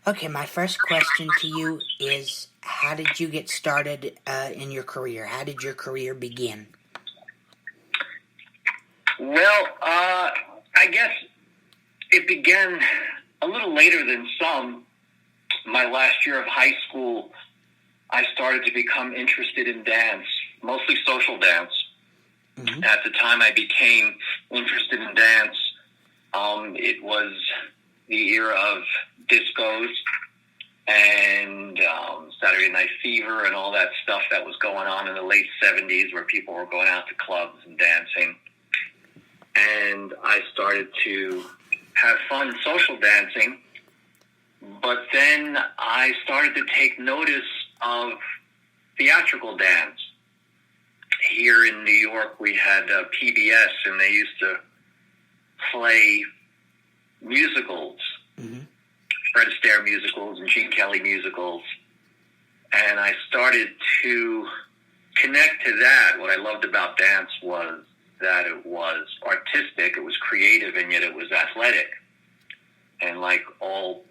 Okay, my first question to you is, how did you get started in your career? How did your career begin? Well, I guess it began a little later than some. My last year of high school, I started to become interested in dance, mostly social dance. Mm-hmm. At the time I became interested in dance, it was the era of discos and Saturday Night Fever and all that stuff that was going on in the late 70s, where people were going out to clubs and dancing. And I started to have fun social dancing, but then I started to take notice of theatrical dance. Here in New York, we had PBS, and they used to play musicals, mm-hmm. Fred Astaire musicals and Gene Kelly musicals, and I started to connect to that. What I loved about dance was that it was artistic, it was creative, and yet it was athletic. And like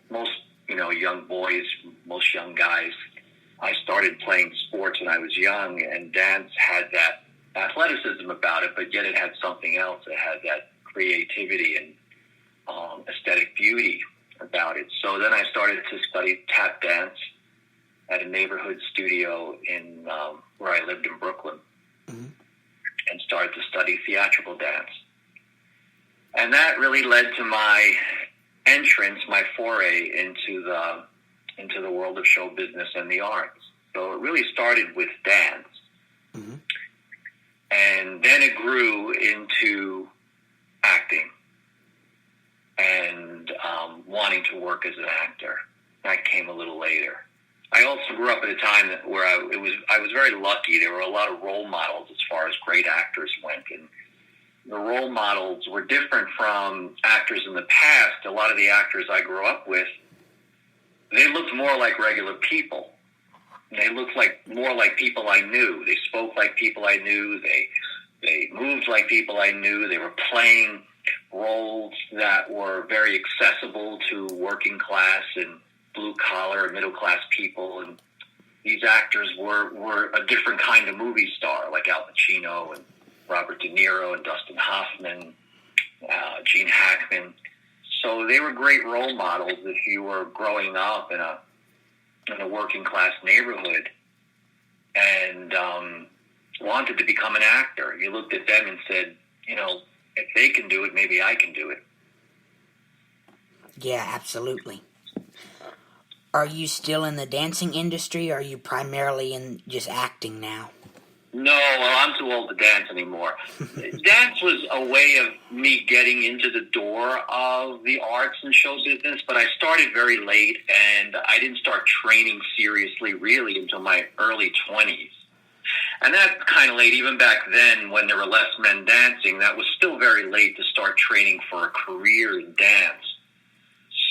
most young boys, most young guys, I started playing sports when I was young, and dance had that athleticism about it, but yet it had something else. It had that creativity and aesthetic beauty about it. So then I started to study tap dance at a neighborhood studio in where I lived in Brooklyn, mm-hmm. and started to study theatrical dance. And that really led to my entrance, my foray into the world of show business and the arts. So it really started with dance. Mm-hmm. And then it grew into acting and wanting to work as an actor. That came a little later. I also grew up at a time where I was very lucky. There were a lot of role models as far as great actors went, and the role models were different from actors in the past. A lot of the actors I grew up with, they looked more like regular people. They looked more like people I knew. They spoke like people I knew. They moved like people I knew. They were playing roles that were very accessible to working class and blue collar, middle class people. And these actors were a different kind of movie star, like Al Pacino and Robert De Niro and Dustin Hoffman, Gene Hackman. So they were great role models if you were growing up in a working class neighborhood and wanted to become an actor. You looked at them and said, if they can do it, maybe I can do it. Yeah, absolutely. Are you still in the dancing industry, or are you primarily in just acting now? No, well, I'm too old to dance anymore. Dance was a way of me getting into the door of the arts and show business, but I started very late, and I didn't start training seriously really until my early 20s. And that's kind of late. Even back then, when there were less men dancing, that was still very late to start training for a career in dance.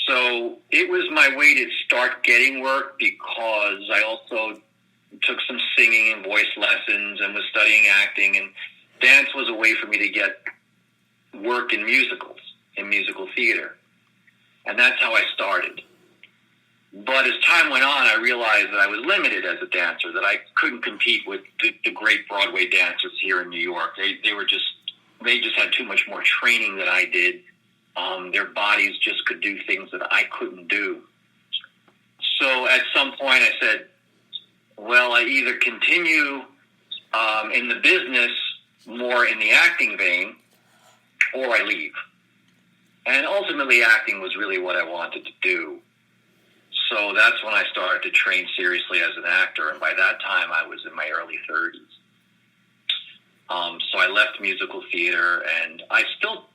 So it was my way to start getting work, because I also took some singing and voice lessons and was studying acting, and dance was a way for me to get work in musicals, in musical theater. And that's how I started. But as time went on, I realized that I was limited as a dancer, that I couldn't compete with the great Broadway dancers here in New York. They just had too much more training than I did. Their bodies just could do things that I couldn't do. So at some point I said, well, I either continue in the business more in the acting vein, or I leave. And ultimately, acting was really what I wanted to do. So that's when I started to train seriously as an actor, and by that time, I was in my early 30s. So I left musical theater, and I still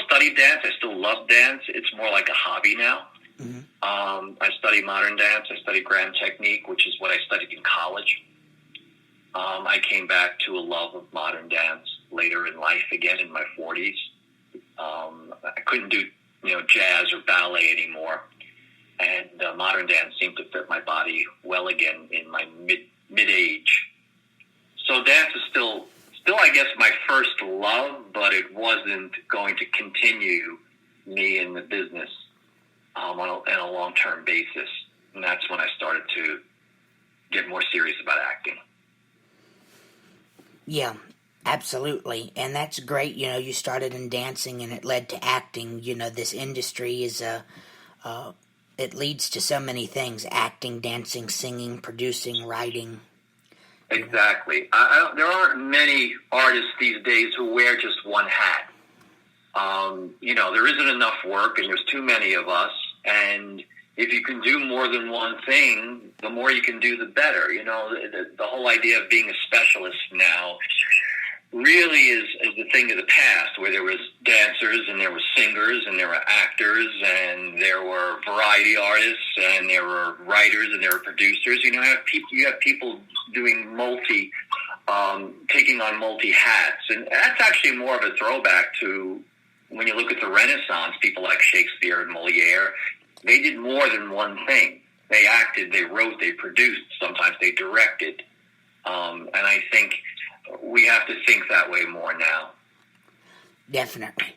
study dance. I still love dance. It's more like a hobby now. Mm-hmm. I study modern dance. I study grand technique, which is what I studied in college. I came back to a love of modern dance later in life again in my 40s. I couldn't do jazz or ballet anymore, and modern dance seemed to fit my body well again in my mid-age. So dance is still I guess my first love, but it wasn't going to continue me in the business. on a long-term basis. And that's when I started to get more serious about acting. Yeah, absolutely. And that's great. You started in dancing and it led to acting. This industry is it leads to so many things: acting, dancing, singing, producing, writing. Exactly. There aren't many artists these days who wear just one hat. There isn't enough work, and there's too many of us. And if you can do more than one thing, the more you can do, the better. The whole idea of being a specialist now really is the thing of the past, where there was dancers and there were singers and there were actors and there were variety artists and there were writers and there were producers. You have people doing taking on multi hats, and that's actually more of a throwback to when you look at the Renaissance. People like Shakespeare and Moliere, they did more than one thing. They acted, they wrote, they produced, sometimes they directed. And I think we have to think that way more now. Definitely.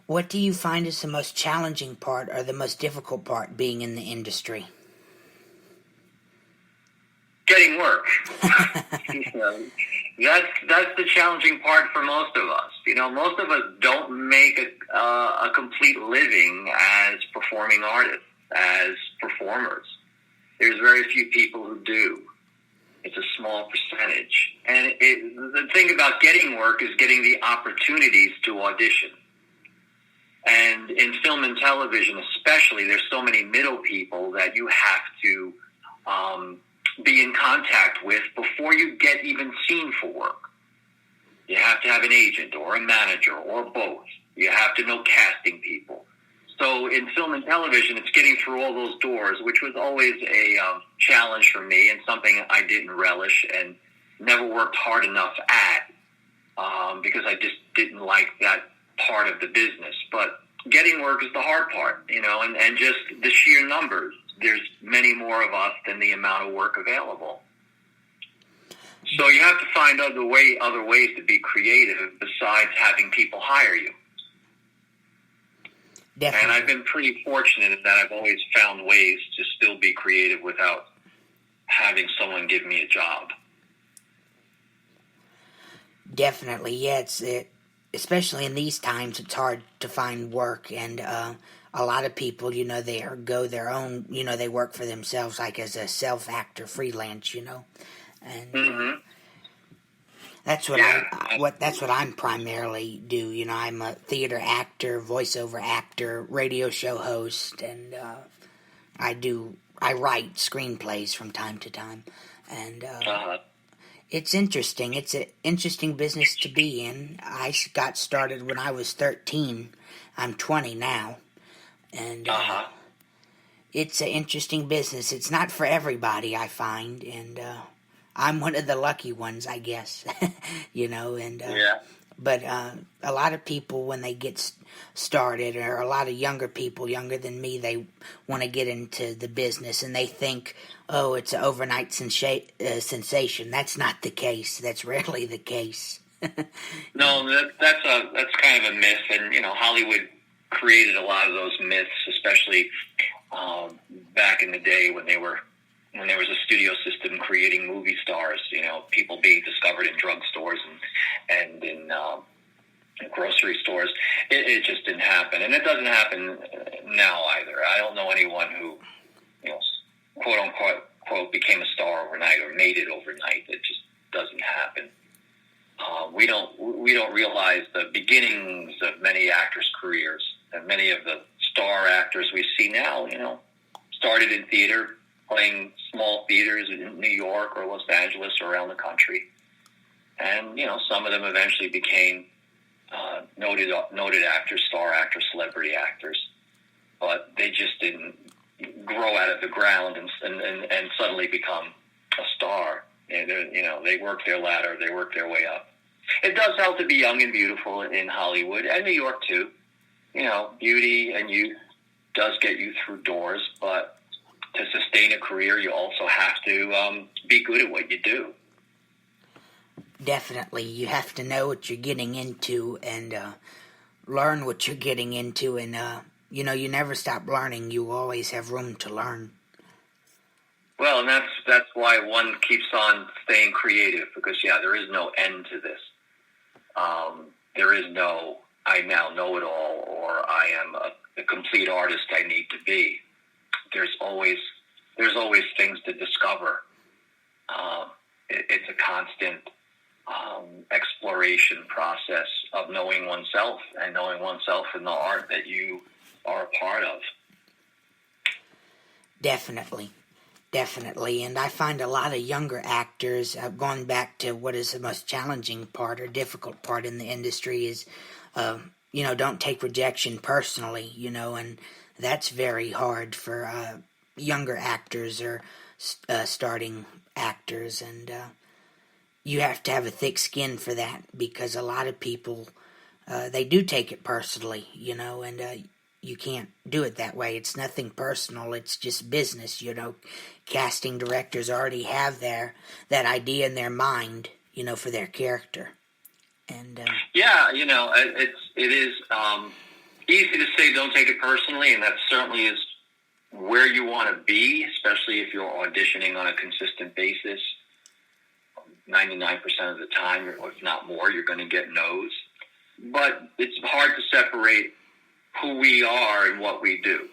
What do you find is the most challenging part or the most difficult part being in the industry? Getting work. That's the challenging part for most of us. Most of us don't make a complete living as performing artists, as performers. There's very few people who do. It's a small percentage. And the thing about getting work is getting the opportunities to audition. And in film and television especially, there's so many middle people that you have to be in contact with before you get even seen for work. You have to have an agent or a manager or both. You have to know casting people. So in film and television, it's getting through all those doors, which was always a challenge for me and something I didn't relish and never worked hard enough at because I just didn't like that part of the business. But getting work is the hard part, and just the sheer numbers. There's many more of us than the amount of work available. So you have to find other ways to be creative besides having people hire you. Definitely. And I've been pretty fortunate in that I've always found ways to still be creative without having someone give me a job. Definitely, yeah. Especially in these times, it's hard to find work, and a lot of people, they go their own, they work for themselves, like as a self-actor, freelance, and Mm-hmm. that's what that's what I'm primarily do. I'm a theater actor, voiceover actor, radio show host, and I write screenplays from time to time, and it's interesting. It's an interesting business to be in. I got started when I was 13. I'm 20 now, and it's an interesting business. It's not for everybody, I find, and I'm one of the lucky ones, I guess. Yeah. But a lot of people, when they get started, or a lot of younger people, younger than me, they want to get into the business, and they think, oh, it's an overnight sensation. That's not the case. That's rarely the case. No, that's kind of a myth, and Hollywood created a lot of those myths, especially back in the day when there was a studio system creating movie stars. People being discovered in drugstores and in grocery stores. It just didn't happen, and it doesn't happen now either. I don't know anyone who, quote unquote, became a star overnight or made it overnight. It just doesn't happen. We don't realize the beginnings of many actors' careers, and many of the star actors we see now, started in theater, playing small theaters in New York or Los Angeles or around the country, and some of them eventually became noted actors, star actors, celebrity actors, but they just didn't grow out of the ground and suddenly become a star. And they worked their ladder, they worked their way up. It does help to be young and beautiful in Hollywood and New York too. Beauty and youth does get you through doors, but to sustain a career, you also have to be good at what you do. Definitely. You have to know what you're getting into and learn what you're getting into, and You know, you never stop learning. You always have room to learn. Well, and that's why one keeps on staying creative, because there is no end to this. There is no I now know it all, or I am a complete artist I need to be. There's always things to discover. It's a constant exploration process of knowing oneself and knowing oneself in the art that you are a part of. Definitely. And I find a lot of younger actors, going back to what is the most challenging part or difficult part in the industry is, don't take rejection personally, and that's very hard for younger actors or starting actors, and you have to have a thick skin for that, because a lot of people, they do take it personally, and you can't do it that way. It's nothing personal. It's just business, Casting directors already have that idea in their mind, for their character. And it is easy to say don't take it personally, and that certainly is where you want to be, especially if you're auditioning on a consistent basis. 99% of the time, or if not more, you're going to get no's. But it's hard to separate who we are and what we do.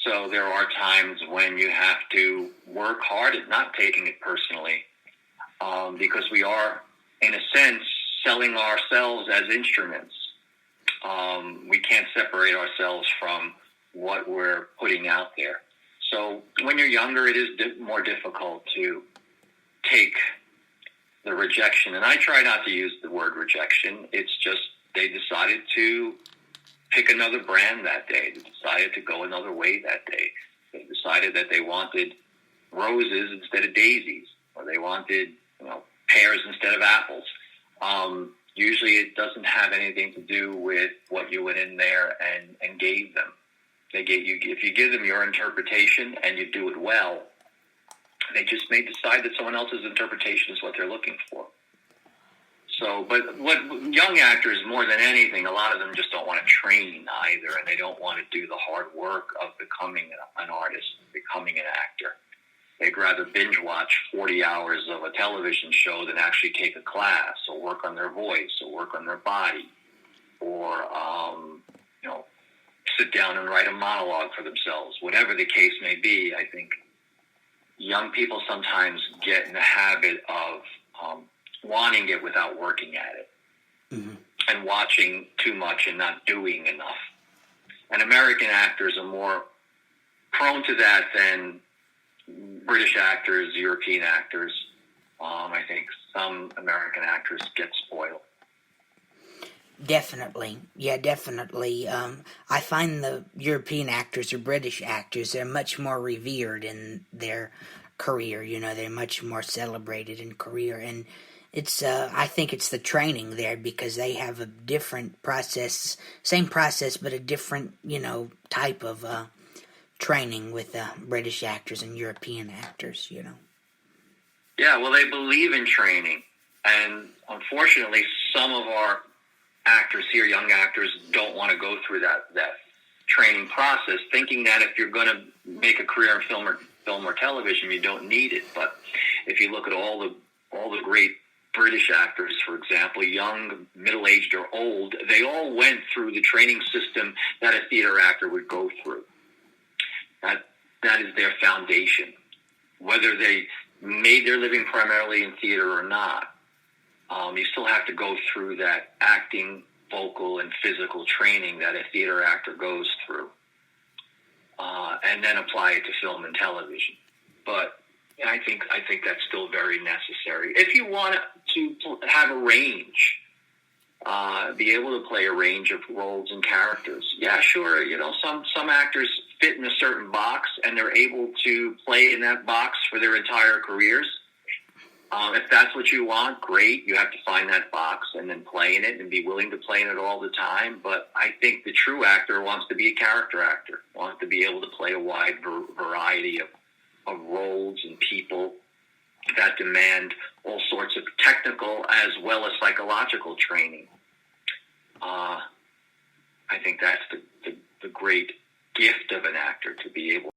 So there are times when you have to work hard at not taking it personally, because we are, in a sense, selling ourselves as instruments. We can't separate ourselves from what we're putting out there. So when you're younger, it is more difficult to take the rejection. And I try not to use the word rejection. It's just they decided to pick another brand that day. They decided to go another way that day. They decided that they wanted roses instead of daisies, or they wanted, pears instead of apples. Usually it doesn't have anything to do with what you went in there and gave them. If you give them your interpretation and you do it well, they just may decide that someone else's interpretation is what they're looking for. So, but what young actors, more than anything, a lot of them just don't want to train either, and they don't want to do the hard work of becoming an artist, becoming an actor. They'd rather binge watch 40 hours of a television show than actually take a class or work on their voice or work on their body, or sit down and write a monologue for themselves. Whatever the case may be, I think young people sometimes get in the habit of wanting it without working at it, and watching too much and not doing enough. And American actors are more prone to that than British actors, European actors. I think some American actors get spoiled. Definitely. Yeah, definitely. I find the European actors or British actors, they're much more revered in their career. They're much more celebrated in career. And it's, I think it's the training there, because they have a different process, same process, but a different, type of training with British actors and European actors, Yeah, well, they believe in training. And unfortunately, some of our actors here, young actors, don't want to go through that training process, thinking that if you're going to make a career in film or television, you don't need it. But if you look at all the great British actors, for example, young, middle-aged, or old, they all went through the training system that a theater actor would go through. That is their foundation. Whether they made their living primarily in theater or not, you still have to go through that acting, vocal, and physical training that a theater actor goes through, and then apply it to film and television. But I think that's still very necessary. If you want to have a range, be able to play a range of roles and characters, yeah, sure. Some actors fit in a certain box, and they're able to play in that box for their entire careers. If that's what you want, great. You have to find that box and then play in it and be willing to play in it all the time. But I think the true actor wants to be a character actor, wants to be able to play a wide variety of roles and people that demand all sorts of technical as well as psychological training. I think that's the great gift of an actor to be able